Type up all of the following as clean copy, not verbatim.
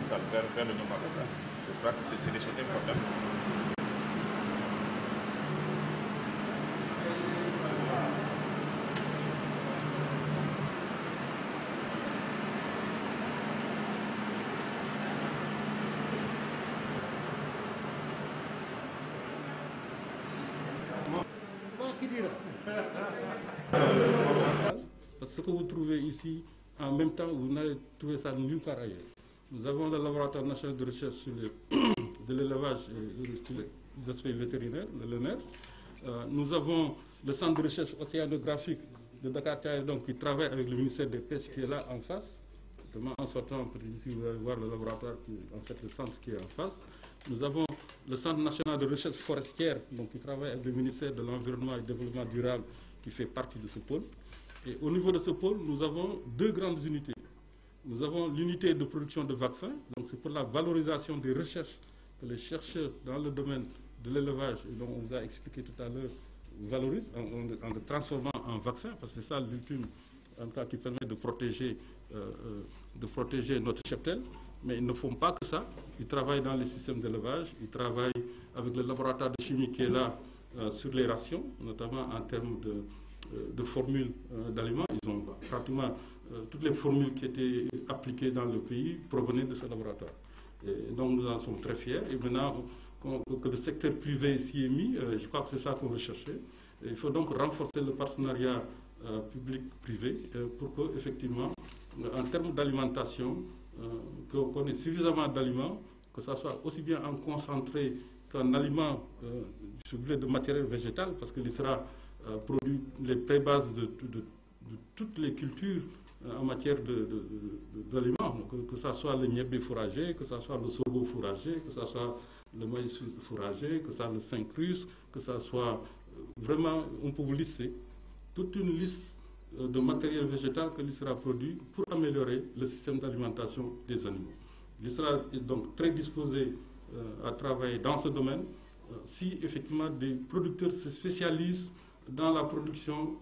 ça vers le Niamey. Je crois que c'est des choses importantes. Parce que ce que vous trouvez ici, en même temps, vous n'allez trouver ça nulle part ailleurs. Nous avons le laboratoire national de recherche sur de l'élevage et sur les aspects vétérinaires, le LENER. Nous avons le centre de recherche océanographique de Dakar donc, qui travaille avec le ministère des Pêches qui est là en face. En sortant, ici, vous allez voir le laboratoire, en fait, le centre qui est en face. Nous avons le Centre national de recherche forestière, donc, qui travaille avec le ministère de l'Environnement et du Développement durable, qui fait partie de ce pôle. Et au niveau de ce pôle, nous avons deux grandes unités. Nous avons l'unité de production de vaccins, donc c'est pour la valorisation des recherches que les chercheurs dans le domaine de l'élevage, dont on vous a expliqué tout à l'heure, valorisent en le transformant en vaccin, parce que c'est ça l'ultime, en tout cas, qui permet de protéger notre cheptel. Mais ils ne font pas que ça. Ils travaillent dans les systèmes d'élevage, ils travaillent avec le laboratoire de chimie qui est là sur les rations, notamment en termes de formules d'aliments. Ils ont pratiquement toutes les formules qui étaient appliquées dans le pays provenaient de ce laboratoire. Et donc nous en sommes très fiers. Et maintenant que le secteur privé s'y est mis, je crois que c'est ça qu'on recherchait. Et il faut donc renforcer le partenariat public-privé pour que, effectivement, en termes d'alimentation, qu'on ait suffisamment d'aliments, que ce soit aussi bien en concentré qu'en aliment de matériel végétal, parce qu'il sera produit les prébases de toutes les cultures en matière d'aliments, que ce soit le niébé fourragé, que ce soit le sorgho fourragé, que ce soit le maïs fourragé, que ce soit le syncrus, que ce soit vraiment, on peut vous lister toute une liste de matériel végétal que sera produit pour améliorer le système d'alimentation des animaux. Il sera donc très disposé à travailler dans ce domaine si effectivement des producteurs se spécialisent dans la production,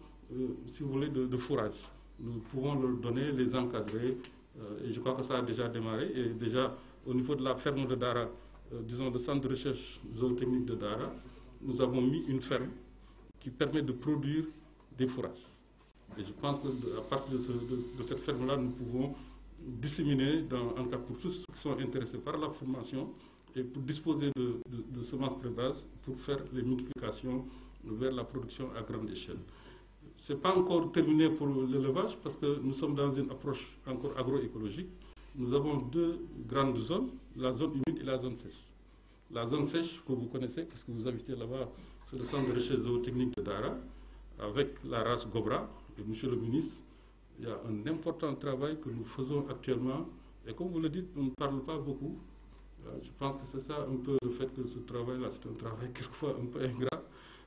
si vous voulez, de fourrage. Nous pouvons leur donner, les encadrer, et je crois que ça a déjà démarré. Et déjà, au niveau de la ferme de Dara, disons le centre de recherche zootechnique de Dara, nous avons mis une ferme qui permet de produire des fourrages. Et je pense qu'à partir de cette ferme-là, nous pouvons disséminer, en cas pour tous ceux qui sont intéressés par la formation, et pour disposer de semences prébases, pour faire les multiplications vers la production à grande échelle. Ce n'est pas encore terminé pour l'élevage, parce que nous sommes dans une approche encore agroécologique. Nous avons deux grandes zones, la zone humide et la zone sèche. La zone sèche, que vous connaissez, parce que vous habitez là-bas, c'est le centre de recherche zootechnique de Dara, avec la race Gobra. Et monsieur le ministre, il y a un important travail que nous faisons actuellement. Et comme vous le dites, on ne parle pas beaucoup. Je pense que c'est ça un peu le fait que ce travail-là, c'est un travail quelquefois un peu ingrat,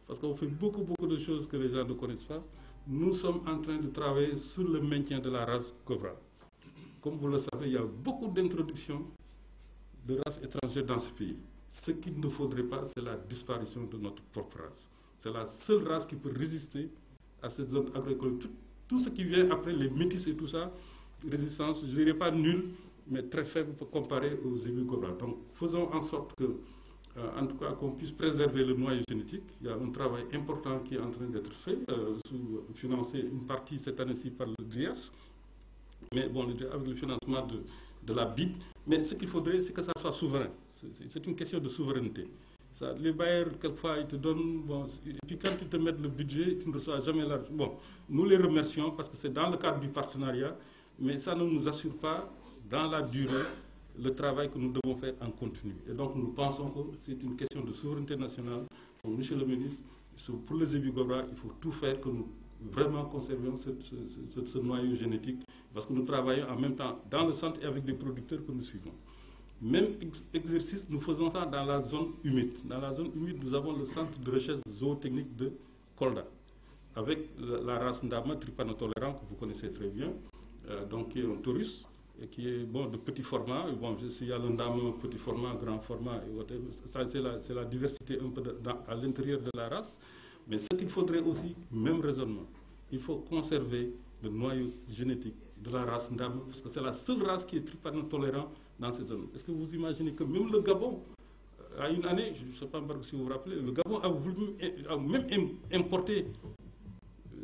parce qu'on fait beaucoup de choses que les gens ne connaissent pas. Nous sommes en train de travailler sur le maintien de la race Gobra. Comme vous le savez, il y a beaucoup d'introductions de races étrangères dans ce pays. Ce qu'il ne faudrait pas, c'est la disparition de notre propre race. C'est la seule race qui peut résister à cette zone agricole. Tout ce qui vient après, les métis et tout ça, résistance, je ne dirais pas nulle, mais très faible comparé aux zébus Gobra. Donc faisons en sorte que, en tout cas, qu'on puisse préserver le noyau génétique. Il y a un travail important qui est en train d'être fait, financé une partie cette année-ci par le DRIAS, mais bon, avec le financement de la BID. Mais ce qu'il faudrait, c'est que ça soit souverain. C'est une question de souveraineté. Ça, les bailleurs, quelquefois, ils te donnent... Bon, et puis quand ils te mettent le budget, tu ne reçois jamais l'argent. Bon, nous les remercions parce que c'est dans le cadre du partenariat, mais ça ne nous assure pas, dans la durée, le travail que nous devons faire en continu. Et donc, nous pensons que c'est une question de souveraineté nationale. Donc, monsieur le ministre, pour les zébus Gobra, il faut tout faire que nous vraiment conservions ce noyau génétique, parce que nous travaillons en même temps dans le centre et avec des producteurs que nous suivons. Même exercice, nous faisons ça dans la zone humide. Dans la zone humide, nous avons le centre de recherche zootechnique de Kolda, avec la race Ndama trypanotolérant que vous connaissez très bien, donc qui est un taurus, et qui est bon, de petit format. Bon, il y a le Ndama petit format, grand format, ça c'est la diversité un peu à l'intérieur de la race. Mais ce qu'il faudrait aussi, même raisonnement, il faut conserver le noyau génétique de la race Ndama, parce que c'est la seule race qui est trypanotolérante dans cette zone. Est-ce que vous imaginez que même le Gabon, à une année, je ne sais pas si vous vous rappelez, le Gabon a même importé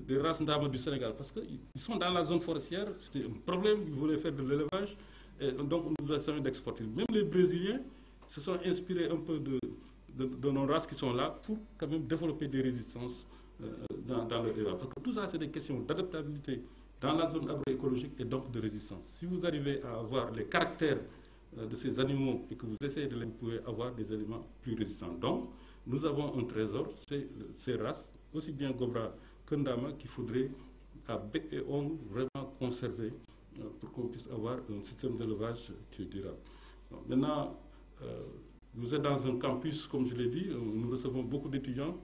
des races ndames du Sénégal parce qu'ils sont dans la zone forestière, c'était un problème, ils voulaient faire de l'élevage, et donc nous essayons d'exporter. Même les Brésiliens se sont inspirés un peu de nos races qui sont là pour quand même développer des résistances dans leur élevage. Parce que tout ça, c'est des questions d'adaptabilité dans la zone agroécologique et donc de résistance. Si vous arrivez à avoir les caractères de ces animaux et que vous essayez de les, vous pouvez avoir des éléments plus résistants. Donc, nous avons un trésor, c'est ces races, aussi bien Gobra que Ndama, qu'il faudrait à bec et ongle vraiment conserver pour qu'on puisse avoir un système d'élevage qui est durable. Donc, maintenant, vous êtes dans un campus, comme je l'ai dit, nous recevons beaucoup d'étudiants.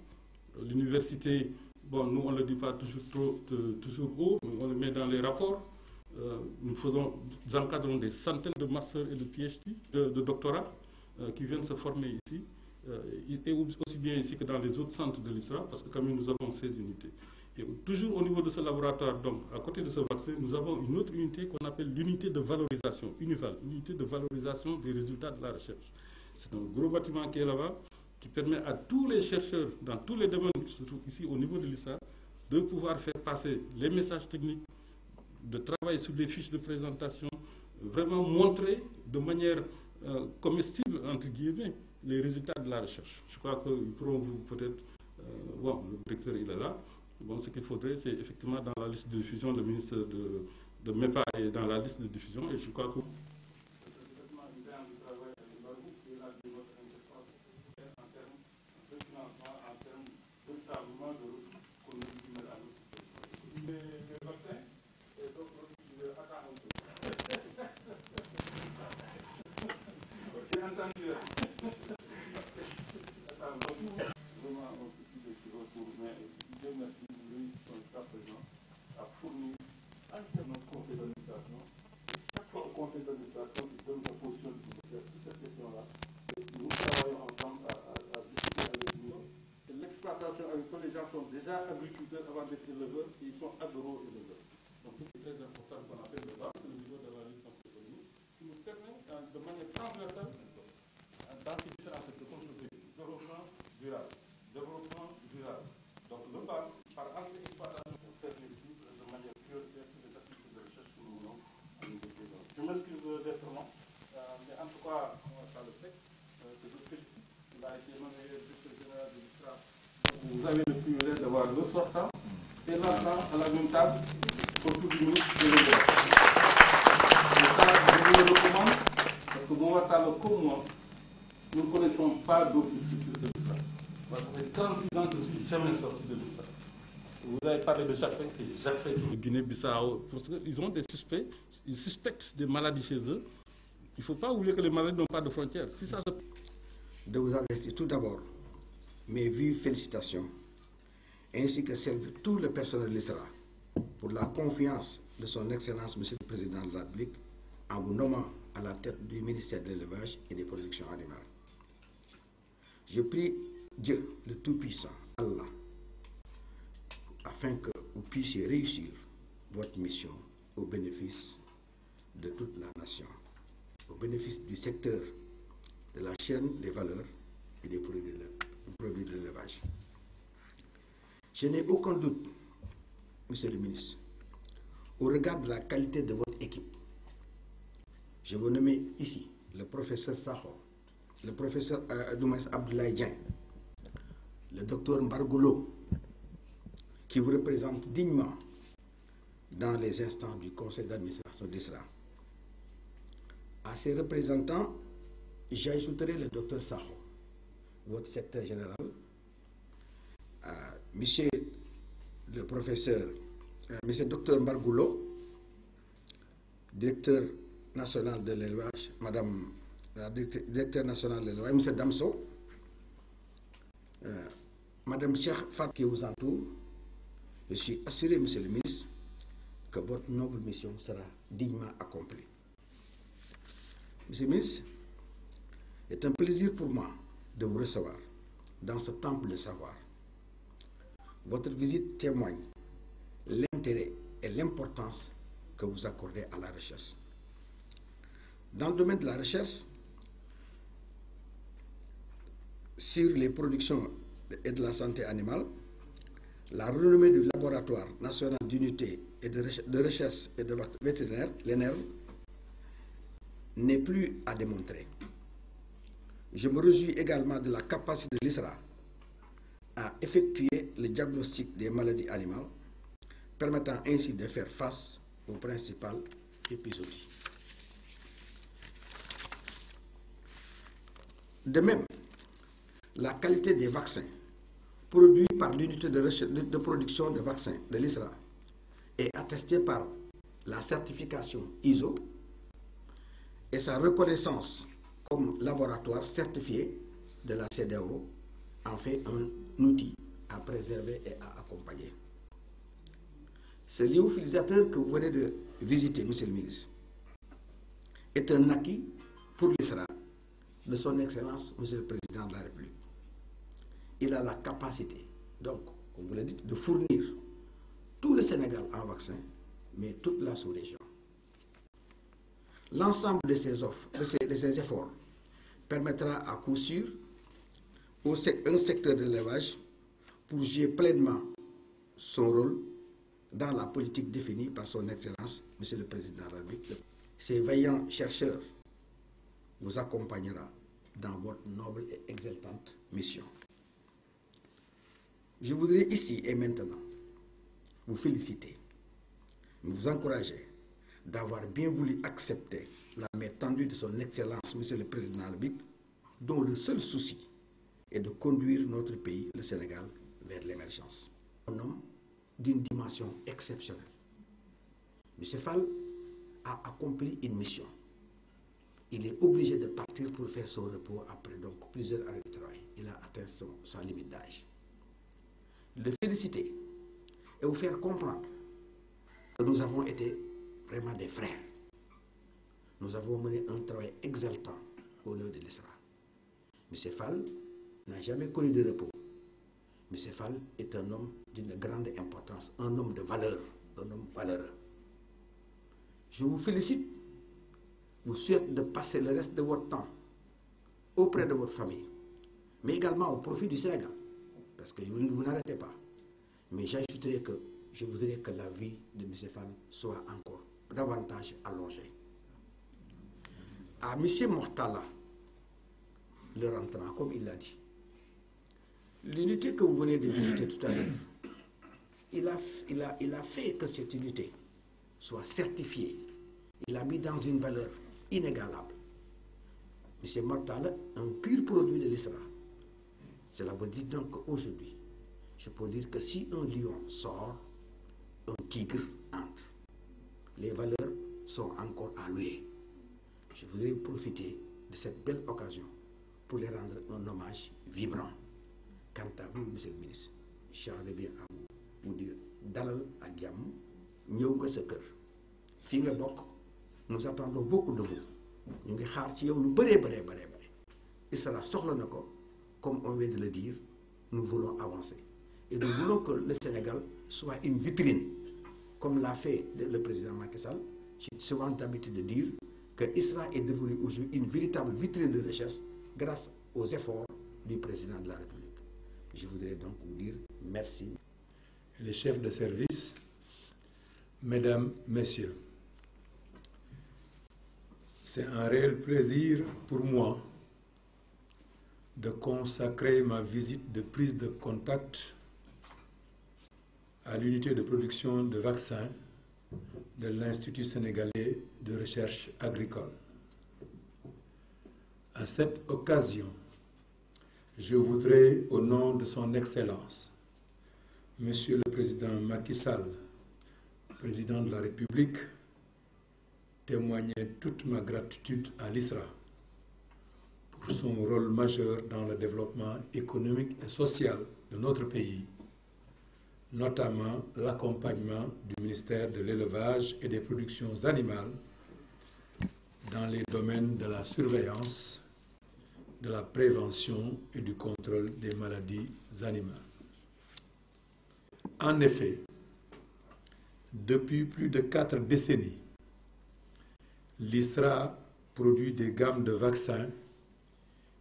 L'université, bon, nous on ne le dit pas toujours haut, mais on le met dans les rapports. Nous encadrons des centaines de masters et de PhD, de doctorats qui viennent se former ici, et aussi bien ici que dans les autres centres de l'ISRA, parce que quand même nous avons 16 unités. Et toujours au niveau de ce laboratoire, donc à côté de ce vaccin, nous avons une autre unité qu'on appelle l'unité de valorisation, UNIVAL, unité de valorisation des résultats de la recherche. C'est un gros bâtiment qui est là-bas, qui permet à tous les chercheurs, dans tous les domaines qui se trouvent ici au niveau de l'ISRA, de pouvoir faire passer les messages techniques, de travailler sur des fiches de présentation, vraiment montrer de manière comestible, entre guillemets, les résultats de la recherche. Je crois qu'ils pourront vous peut-être... bon, le directeur il est là. Bon, ce qu'il faudrait, c'est effectivement dans la liste de diffusion, le ministre de MEPA est dans la liste de diffusion, et je crois que... Les gens sont déjà agriculteurs avant d'être éleveurs et ils sont agro-éleveurs. Donc c'est très important qu'on appelle le bas, c'est le niveau de la lutte contre l'économie, qui nous permet de manière transversale dans ces différents secteurs, comme je dis, développement durable. Donc le bas, par anti-exploitation pour faire les cibles de manière prioritaire sur les activités de recherche que nous voulons à niveau des zones. Je m'excuse d'être long, mais en tout cas, on va faire le fait que je félicite. Il a été nommé directeur général de l'ISRA. Vous avez le privilège d'avoir le sortant et l'entrant à la même table autour du ministre de l'Élevage. Et ça, je vous le recommande, parce que Mouatalo comme moi, nous ne connaissons pas d'autres structures de l'ISRA. Ça fait 36 ans que je ne suis jamais sorti de l'ISRA. Vous avez parlé de Jacques Fay, c'est Jacques Fay qui est Guinée-Bissau, parce qu'ils ont des suspects, ils suspectent des maladies chez eux. Il ne faut pas oublier que les maladies n'ont pas de frontières. Si ça se... De vous adresser tout d'abord mes vives félicitations, ainsi que celles de tout le personnel de l'ISRA, pour la confiance de son Excellence, Monsieur le Président de la République, en vous nommant à la tête du ministère de l'Élevage et des productions animales. Je prie Dieu, le Tout-Puissant, Allah, afin que vous puissiez réussir votre mission au bénéfice de toute la nation, au bénéfice du secteur de la chaîne des valeurs et des produits de l'élevage. Je n'ai aucun doute, Monsieur le ministre, au regard de la qualité de votre équipe. Je vous nomme ici le professeur Sakho, le professeur Abdoulaye Dieng, le docteur Mbargolo, qui vous représente dignement dans les instances du conseil d'administration d'ISRA. À ces représentants, j'ajouterai le docteur Sakho, votre secrétaire général, monsieur le professeur, monsieur le docteur Mbargolo, directeur national de l'élevage, madame la directeur national de l'élevage, monsieur Damso, madame Cheikh Fat qui vous entoure. Je suis assuré, monsieur le ministre, que votre noble mission sera dignement accomplie. Monsieur le ministre, c'est un plaisir pour moi de vous recevoir dans ce temple de savoir. Votre visite témoigne l'intérêt et l'importance que vous accordez à la recherche. Dans le domaine de la recherche, sur les productions et de la santé animale, la renommée du laboratoire national d'unité et de recherche et de vétérinaire, l'ENER, n'est plus à démontrer. Je me réjouis également de la capacité de l'ISRA à effectuer le diagnostic des maladies animales, permettant ainsi de faire face aux principales épizooties. De même, la qualité des vaccins produits par l'unité de production de vaccins de l'ISRA est attestée par la certification ISO et sa reconnaissance comme laboratoire certifié de la CEDEAO en fait un outil à préserver et à accompagner. Ce lyophiliseur que vous venez de visiter, Monsieur le ministre, est un acquis pour l'ISRA de son Excellence, Monsieur le Président de la République. Il a la capacité, donc, comme vous l'avez dit, de fournir tout le Sénégal en vaccin, mais toute la sous-région. L'ensemble de ces offres, de ces efforts, permettra à coup sûr un secteur de l'élevage pour jouer pleinement son rôle dans la politique définie par son Excellence, Monsieur le Président de la République. Ces vaillants chercheurs vous accompagnera dans votre noble et exaltante mission. Je voudrais ici et maintenant vous féliciter, vous encourager d'avoir bien voulu accepter la main tendue de son Excellence, Monsieur le Président de la République, dont le seul souci est de conduire notre pays, le Sénégal, vers l'émergence. Un homme d'une dimension exceptionnelle. M. Fall a accompli une mission. Il est obligé de partir pour faire son repos après donc plusieurs années de travail. Il a atteint sa limite d'âge. Le féliciter et vous faire comprendre que nous avons été vraiment des frères. Nous avons mené un travail exaltant au nom de l'ISRA. M. Fall n'a jamais connu de repos. M. Fall est un homme d'une grande importance, un homme de valeur, un homme valeureux. Je vous félicite, vous souhaite de passer le reste de votre temps auprès de votre famille, mais également au profit du Sénégal, parce que vous n'arrêtez pas. Mais j'ajouterai que je voudrais que la vie de M. Fall soit encore davantage allongée. À M. Mortala, le rentrant, comme il l'a dit, l'unité que vous venez de visiter tout à l'heure, il a fait que cette unité soit certifiée. Il l'a mis dans une valeur inégalable. M. Mortala, un pur produit de l'ISRA. Cela veut dire donc qu'aujourd'hui, je peux dire que si un lion sort, un tigre entre. Les valeurs sont encore à louer. Je voudrais profiter de cette belle occasion pour les rendre un hommage vibrant. Quant à vous, Monsieur le ministre, j'aimerais bien à vous dire dalal ak jàmm ñëw nga sa kër fi nga bokk nous attendons beaucoup de vous ñu ngi xaar ci yow lu bëree bëree ISRA soxla na ko comme on vient de le dire nous voulons avancer et nous voulons que le Sénégal soit une vitrine comme l'a fait le président Macky Sall. J'ai souvent l'habitude de dire que ISRA est devenu aujourd'hui une véritable vitrine de recherche grâce aux efforts du président de la République. Je voudrais donc vous dire merci. Les chefs de service, mesdames, messieurs, c'est un réel plaisir pour moi de consacrer ma visite de prise de contact à l'unité de production de vaccins de l'Institut sénégalais de recherche agricole. À cette occasion, je voudrais, au nom de son Excellence, Monsieur le Président Macky Sall, Président de la République, témoigner toute ma gratitude à l'ISRA pour son rôle majeur dans le développement économique et social de notre pays, notamment l'accompagnement du ministère de l'Élevage et des Productions animales dans les domaines de la surveillance, de la prévention et du contrôle des maladies animales. En effet, depuis plus de 4 décennies, l'ISRA produit des gammes de vaccins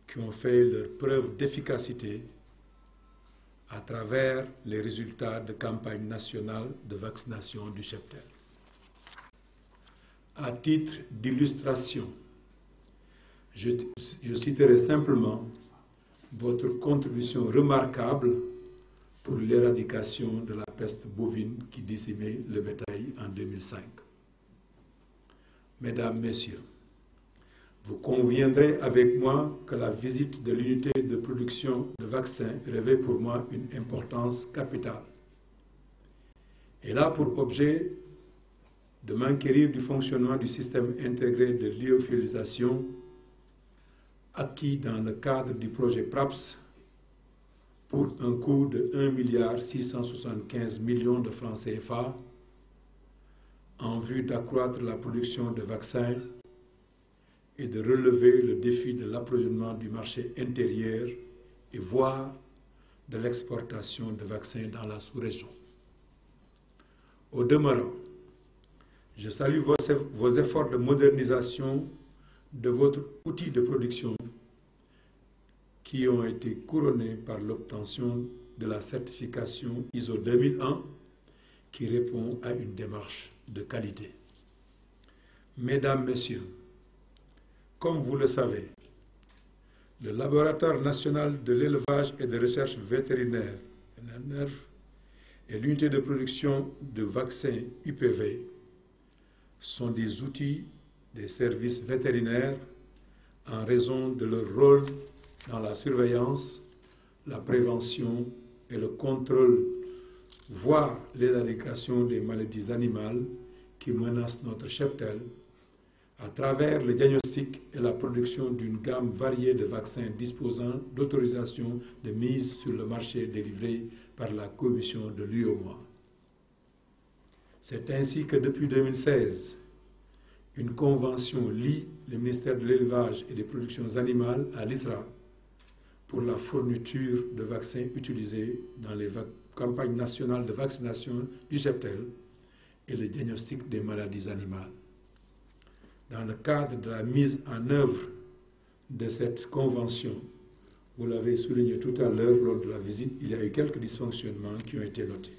qui ont fait leur preuve d'efficacité à travers les résultats de campagne nationale de vaccination du cheptel. À titre d'illustration, je citerai simplement votre contribution remarquable pour l'éradication de la peste bovine qui décimait le bétail en 2005. Mesdames, Messieurs, vous conviendrez avec moi que la visite de l'unité de production de vaccins revêt pour moi une importance capitale. Elle a pour objet de m'enquérir du fonctionnement du système intégré de lyophilisation acquis dans le cadre du projet PRAPS pour un coût de 1,675 milliard de francs CFA en vue d'accroître la production de vaccins et de relever le défi de l'approvisionnement du marché intérieur et voire de l'exportation de vaccins dans la sous-région. Au demeurant, je salue vos efforts de modernisation de votre outil de production qui ont été couronnés par l'obtention de la certification ISO 2001 qui répond à une démarche de qualité. Mesdames, Messieurs, comme vous le savez, le Laboratoire national de l'élevage et de recherche vétérinaire, LNRV, et l'unité de production de vaccins UPV sont des outils des services vétérinaires en raison de leur rôle dans la surveillance, la prévention et le contrôle, voire l'éradication des maladies animales qui menacent notre cheptel à travers le diagnostic et la production d'une gamme variée de vaccins disposant d'autorisation de mise sur le marché délivrée par la Commission de l'UEMOA. C'est ainsi que depuis 2016, une convention lie le ministère de l'Élevage et des Productions Animales à l'ISRA pour la fourniture de vaccins utilisés dans les campagnes nationales de vaccination du cheptel et le diagnostic des maladies animales. Dans le cadre de la mise en œuvre de cette convention, vous l'avez souligné tout à l'heure lors de la visite, il y a eu quelques dysfonctionnements qui ont été notés.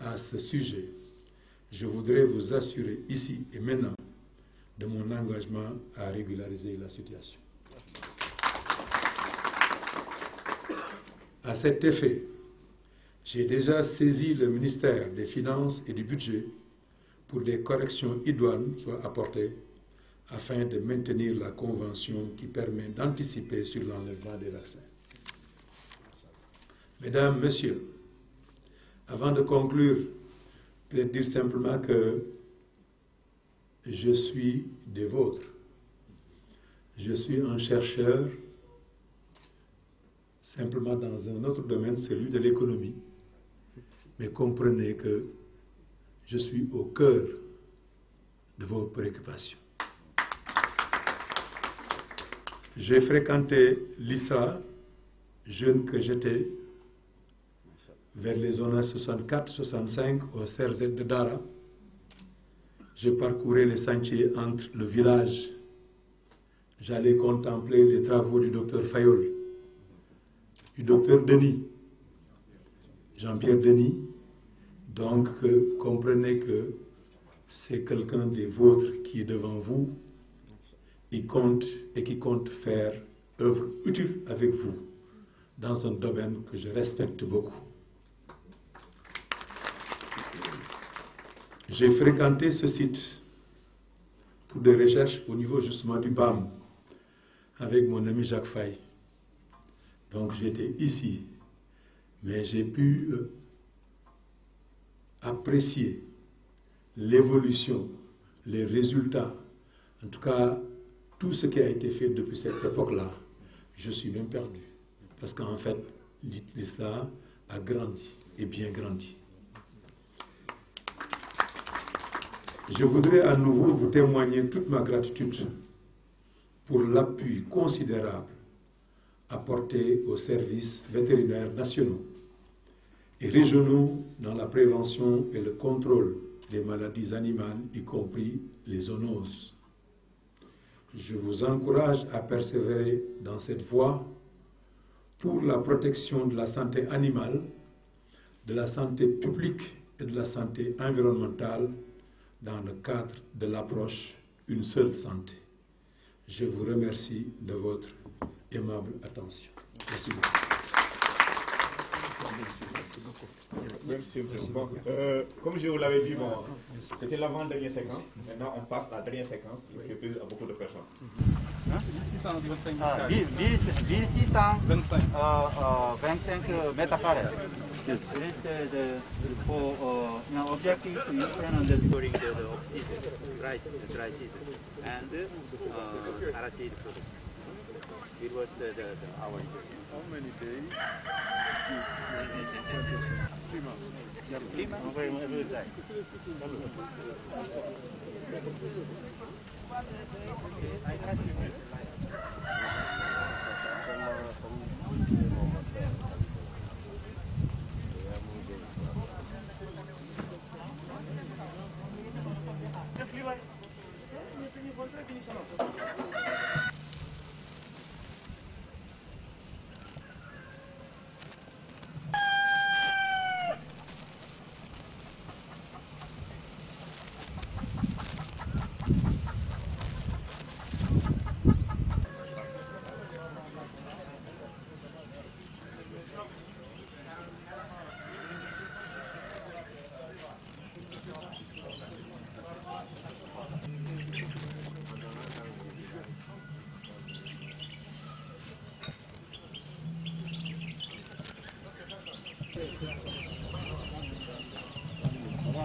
À ce sujet, je voudrais vous assurer ici et maintenant de mon engagement à régulariser la situation. À cet effet, j'ai déjà saisi le ministère des Finances et du Budget pour des corrections idoines soient apportées afin de maintenir la convention qui permet d'anticiper sur l'enlèvement des vaccins. Mesdames, Messieurs, avant de conclure, peut-être dire simplement que je suis des vôtres. Je suis un chercheur simplement dans un autre domaine, celui de l'économie. Mais comprenez que je suis au cœur de vos préoccupations. J'ai fréquenté l'ISRA, jeune que j'étais, vers les zones 64-65 au CRZ de Dara. Je parcourais les sentiers entre le village. J'allais contempler les travaux du docteur Fayol, du docteur Denis, Jean-Pierre Denis. Donc, comprenez que c'est quelqu'un des vôtres qui est devant vous qui compte faire œuvre utile avec vous dans un domaine que je respecte beaucoup. J'ai fréquenté ce site pour des recherches au niveau justement du BAM avec mon ami Jacques Faye. Donc j'étais ici, mais j'ai pu apprécier l'évolution, les résultats, en tout cas tout ce qui a été fait depuis cette époque-là. Je suis même perdu, parce qu'en fait l'ISRA a grandi et bien grandi. Je voudrais à nouveau vous témoigner toute ma gratitude pour l'appui considérable apporté aux services vétérinaires nationaux et régionaux dans la prévention et le contrôle des maladies animales, y compris les zoonoses. Je vous encourage à persévérer dans cette voie pour la protection de la santé animale, de la santé publique et de la santé environnementale dans le cadre de l'approche Une seule santé. Je vous remercie de votre aimable attention. Merci beaucoup. Merci, monsieur. Bon, comme je vous l'avais dit, bon, c'était l'avant-dernière séquence. Maintenant, on passe à la dernière séquence qui fait plaisir à beaucoup de personnes. 1625 mètres carrés. For objective to during the off-season, dry season, and araseed production. It was our interview. How many days? 3 months. 3 months? Every side.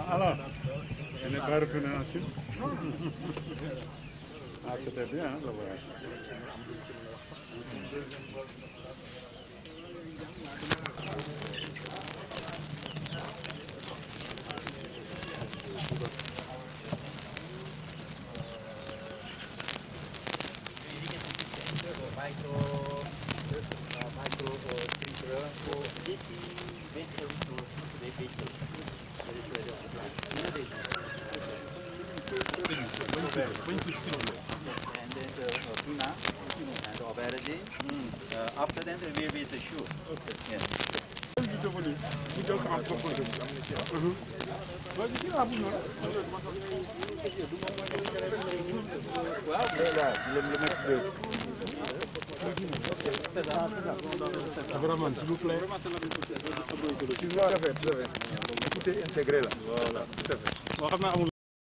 Alors, je n'ai pas retourné en Chine. Ah, c'était bien, hein, le voyage. After that, we will be the shoe. Okay. Yes. Vraiment, s'il vous plaît. Tout à fait. Tout à fait. Tout est intégré là. Voilà, tout à fait.